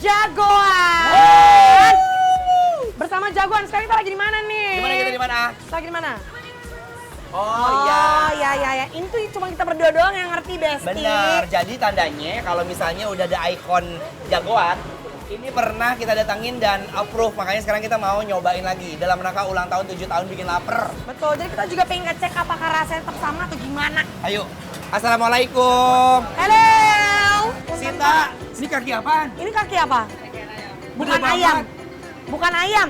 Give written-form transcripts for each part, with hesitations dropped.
Jagoan. Bersama Jagoan, sekarang kita lagi di mana nih? Gimana kita di mana? Lagi di mana? Oh iya. Ini tuh cuma kita berdua doang yang ngerti, Besti. Benar, jadi tandanya kalau misalnya udah ada ikon Jagoan, ini pernah kita datangin dan approve, makanya sekarang kita mau nyobain lagi dalam rangka ulang tahun 7 tahun bikin lapar. Betul, jadi kita juga pengen ngecek apakah rasanya tetap sama atau gimana. Ayo, Assalamualaikum. Halo. Sinta, ini kaki apaan? Ini kaki apa? Bukan Gede ayam. banget. Bukan ayam.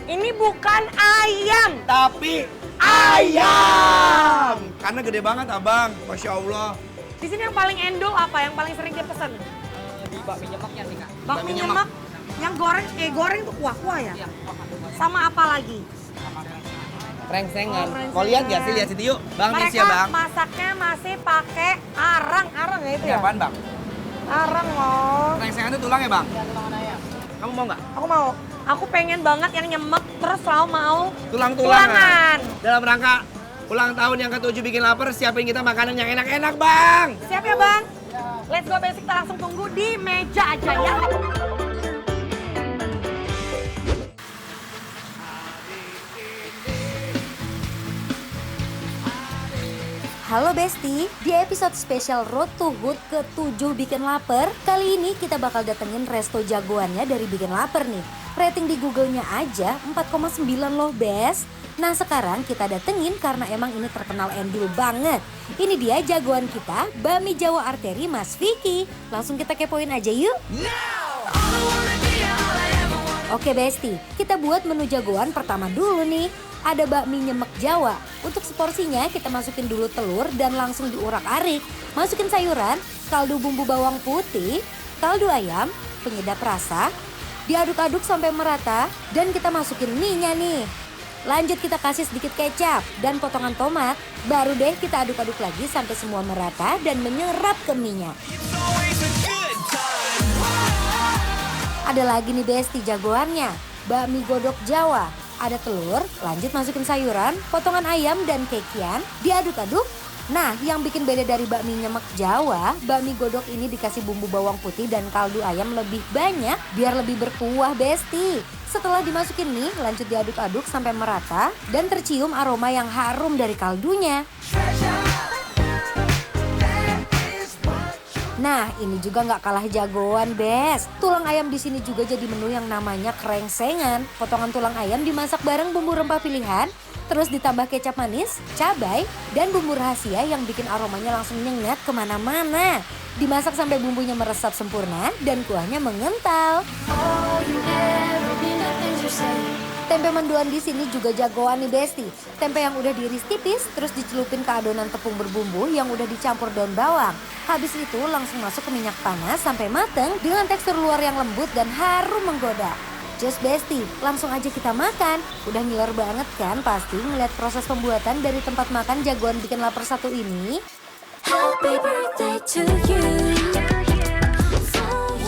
Ini bukan ayam. Tapi ayam! Karena gede banget abang, Masya Allah. Di sini yang paling endul apa? Yang paling sering dia pesan? Di bakmi nyemeknya sih kak. Bakmi nyemek. Yang goreng itu kuah-kuah ya? Iya, kuah satu banyak. Sama apa lagi? Rengsengan. Oh, rengsengan. Mau lihat nggak sih? Lihat situ yuk. Bang, Mereka isi ya bang. masaknya masih pakai arang. Arang ya itu Ini ya? apaan bang? Arang loh. Rengsengan itu tulang ya bang? Iya, tulangan ayam. Kamu mau nggak? Aku mau. Aku pengen banget yang nyemek terus selalu mau Tulang-tulangan. Dalam rangka ulang tahun yang ke-7 bikin lapar, siapin kita makanan yang enak-enak bang. Siap ya bang? Let's go basic, kita langsung tunggu di meja aja ya. Halo Besti, di episode spesial Road to Hood ke-7 Bikin Lapar, kali ini kita bakal datengin resto jagoannya dari Bikin Lapar nih. Rating di Google-nya aja 4,9 loh Bes. Nah sekarang kita datengin karena emang ini terkenal endul banget. Ini dia jagoan kita, Bakmi Jawa Arteri Mas Vicky. Langsung kita kepoin aja yuk. Oke Besti, kita buat menu jagoan pertama dulu nih. Ada bakmi nyemek Jawa. Untuk seporsinya kita masukin dulu telur dan langsung diurak-arik. Masukin sayuran, kaldu bumbu bawang putih, kaldu ayam, penyedap rasa. Diaduk-aduk sampai merata dan kita masukin mie-nya nih. Lanjut kita kasih sedikit kecap dan potongan tomat. Baru deh kita aduk-aduk lagi sampai semua merata dan menyerap ke mie-nya. Ada lagi nih Besti jagoannya, bakmi godok Jawa. Ada telur, lanjut masukin sayuran, potongan ayam dan kekian, diaduk-aduk. Nah, yang bikin beda dari bakmi nyemek Jawa, bakmi godok ini dikasih bumbu bawang putih dan kaldu ayam lebih banyak biar lebih berkuah Besti. Setelah dimasukin mie, lanjut diaduk-aduk sampai merata dan tercium aroma yang harum dari kaldunya. Nah, ini juga nggak kalah jagoan, Bes. Tulang ayam di sini juga jadi menu yang namanya kerengsengan. Potongan tulang ayam dimasak bareng bumbu rempah pilihan, terus ditambah kecap manis, cabai, dan bumbu rahasia yang bikin aromanya langsung nyengat kemana-mana. Dimasak sampai bumbunya meresap sempurna dan kuahnya mengental. Tempe mendoan di sini juga jagoan nih Besti. Tempe yang udah diiris tipis, terus dicelupin ke adonan tepung berbumbu yang udah dicampur daun bawang. Habis itu langsung masuk ke minyak panas sampai mateng dengan tekstur luar yang lembut dan harum menggoda. Just Besti, langsung aja kita makan. Udah ngiler banget kan pasti ngeliat proses pembuatan dari tempat makan jagoan bikin lapar satu ini. Happy birthday to you.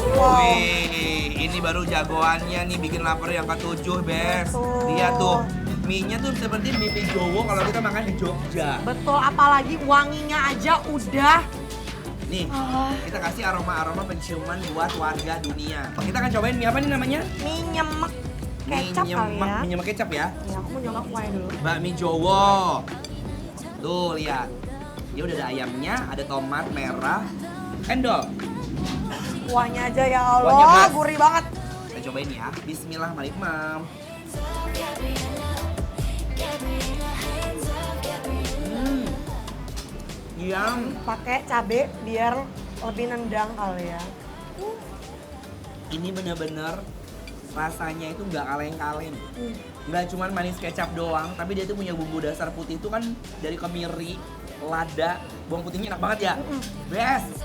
Wih, ini baru jagoannya nih bikin lapar yang ke-7 Bes. Lihat tuh, mie-nya tuh seperti mie Jowo kalau kita makan di Jogja. Betul, apalagi wanginya aja udah. Nih, kita kasih aroma-aroma penciuman buat warga dunia. Kita akan cobain mie apa nih namanya? Mie nyemek kecap kali ya. Mie nyemek kecap ya. Ya, aku mau nyoba kuahnya dulu. Bakmi Jowo. Tuh, lihat. Dia udah ada ayamnya, ada tomat merah, endol. Kuahnya aja ya Kuahnya Allah, blas. gurih banget. Kita cobain ya. Bismillahirrahmanirrahim. Yang Pakai cabe biar lebih nendang kali ya. ini bener-bener rasanya itu nggak kaleng-kaleng. Nggak cuman manis kecap doang, tapi dia tuh punya bumbu dasar putih itu kan dari kemiri, lada, bawang putihnya enak banget ya. Best.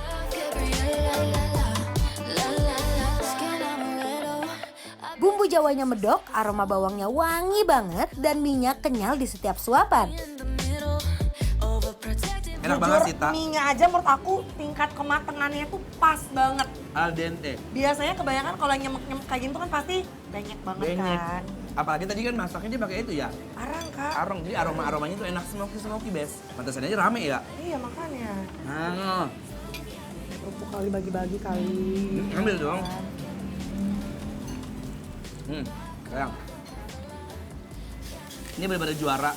Bumbu Jawanya medok, aroma bawangnya wangi banget dan minyak kenyal di setiap suapan. Enak banget sih, Ta. Mie-nya aja menurut aku tingkat kematangannya tuh pas banget. Al dente. Biasanya kebanyakan kalau nyemek-nyemek kayak gini tuh kan pasti banyak banget Benyek. kan. Apalagi tadi kan masaknya dia pakai itu ya. Arang kak. Arong, jadi aroma-aromanya tuh enak smoky best. Pantesan aja rame ya. Iya makanya. Nah, Kerupuk kali bagi-bagi kali. ambil dong. Sayang. Ini benar-benar juara.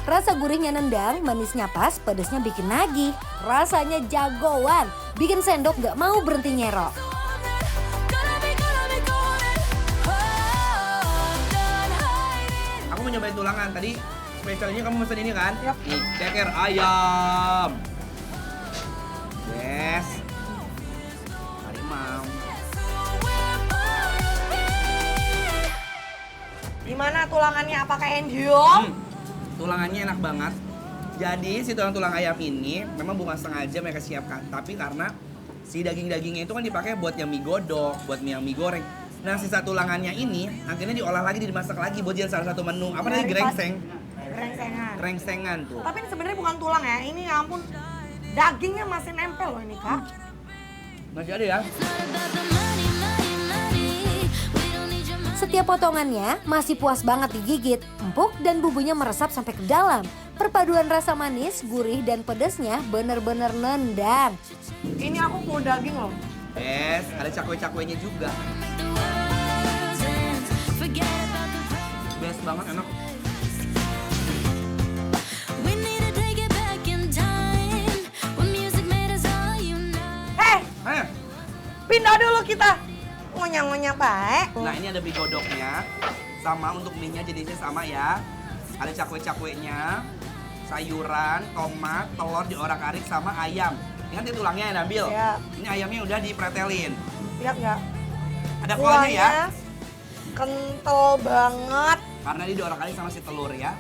Rasa gurihnya nendang, manisnya pas, pedesnya bikin nagih. Rasanya jagoan, bikin sendok gak mau berhenti nyerok. Aku mau nyobain tulangan. Tadi spesialnya kamu pesen ini kan? Yap. Nih, ceker ayam. Yes. Harimau. Gimana tulangannya? Apakah endiong? Tulangannya enak banget. Jadi si tulang ayam ini memang bukan sengaja mereka siapkan, tapi karena si daging-dagingnya itu kan dipakai buat yang mie godok, buat mie goreng. Nah sisa tulangannya ini akhirnya diolah lagi, dimasak lagi buat jadi salah satu menu. Apa namanya? Gerengseng. Rengsengan. Rengsengan tuh. Tapi ini sebenarnya bukan tulang ya. Ini ya ampun, dagingnya masih nempel loh ini Kak. Masih ada ya? Setiap potongannya masih puas banget digigit, empuk dan bumbunya meresap sampai ke dalam. Perpaduan rasa manis, gurih, dan pedasnya bener-bener nendang. Ini aku full daging loh. Yes, ada cakwe-cakwenya juga. Best banget, enak. Pindah dulu kita. Ngonya-ngonya baik. Nah ini ada mie godoknya, sama untuk mie-nya jenisnya sama ya. Ada cakwe-cakwenya, sayuran, tomat, telur diorak-arik sama ayam. Ingat ya tulangnya ya Nabil? Siap. Ini ayamnya udah dipretelin. Lihat nggak? Ada kuahnya ya? Kental banget. Karena dia diorak-arik sama si telur ya.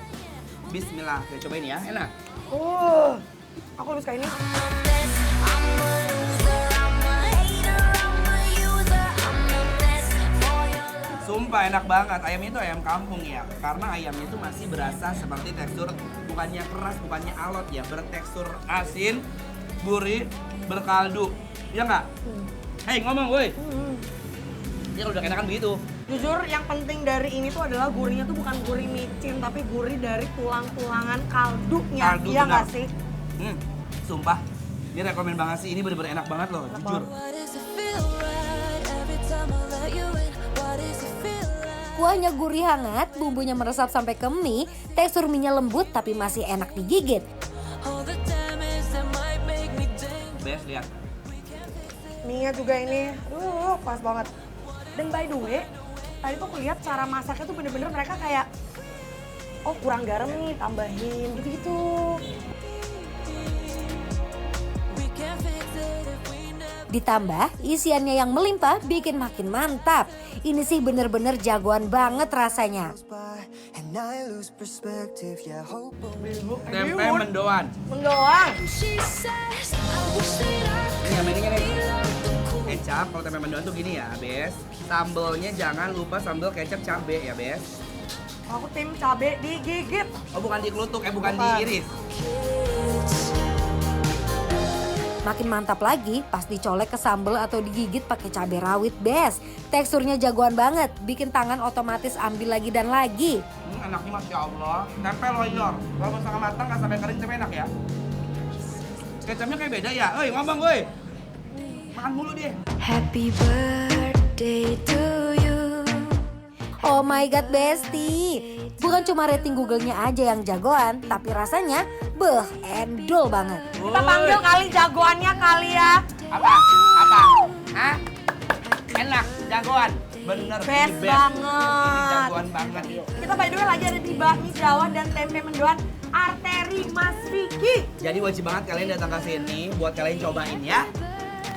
Bismillah, kita cobain ya, enak. Aku lebih suka ini. Sumpah enak banget, ayamnya itu ayam kampung ya. Karena ayamnya itu masih berasa seperti tekstur, bukannya keras, bukannya alot ya. Bertekstur asin, gurih, berkaldu. Iya nggak? Hei ngomong woi. Ya udah enakan begitu. Jujur yang penting dari ini tuh adalah gurihnya tuh bukan gurih micin, tapi gurih dari tulang-tulangan kaldunya. Kaldu Iya benar. nggak sih? Sumpah, ini rekomen banget sih. Ini bener-bener enak banget loh, jujur. Kuahnya gurih hangat, bumbunya meresap sampai ke mie, tekstur mie-nya lembut tapi masih enak digigit. Best, lihat. Mie-nya juga ini, pas banget. Dan by the way, tadi tuh aku lihat cara masaknya tuh bener-bener mereka kayak, oh kurang garam nih, tambahin gitu-gitu. Ditambah isiannya yang melimpah bikin makin mantap. Ini sih bener-bener jagoan banget rasanya. Tempe mendoan. Mendoan. Ini yang ini nih. Kecap, kalau tempe mendoan tuh gini ya, Bes. Sambelnya jangan lupa sambel kecap cabe ya, Bes. Aku tim cabe digigit. Oh, bukan dikelutuk, bukan Bukan. diiris. Makin mantap lagi pas dicolek ke sambal atau digigit pakai cabai rawit, Bes. Teksturnya jagoan banget, bikin tangan otomatis ambil lagi dan lagi. Enaknya Masya Allah. Tempe loyor. Kalau misalkan matang nggak sampai kering, tapi enak ya. Kecapnya kayak beda ya. Oi, ngomong woi. Makan mulu deh. Happy birthday to you. Oh my god, Besti. Bukan cuma rating Google-nya aja yang jagoan, tapi rasanya endol banget. Kita panggil kali jagoannya kali ya. Apa? Hah? Enak, jagoan. Bener, Best ini banget. Ini jagoan banget. Kita by the way lagi ada di bakmi Jawa dan tempe mendoan Arteri Mas Vicky. Jadi wajib banget kalian datang ke sini buat kalian cobain ya.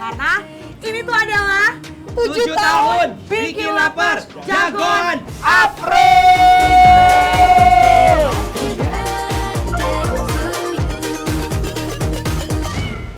Karena ini tuh adalah 7 7 tahun bikin lapar.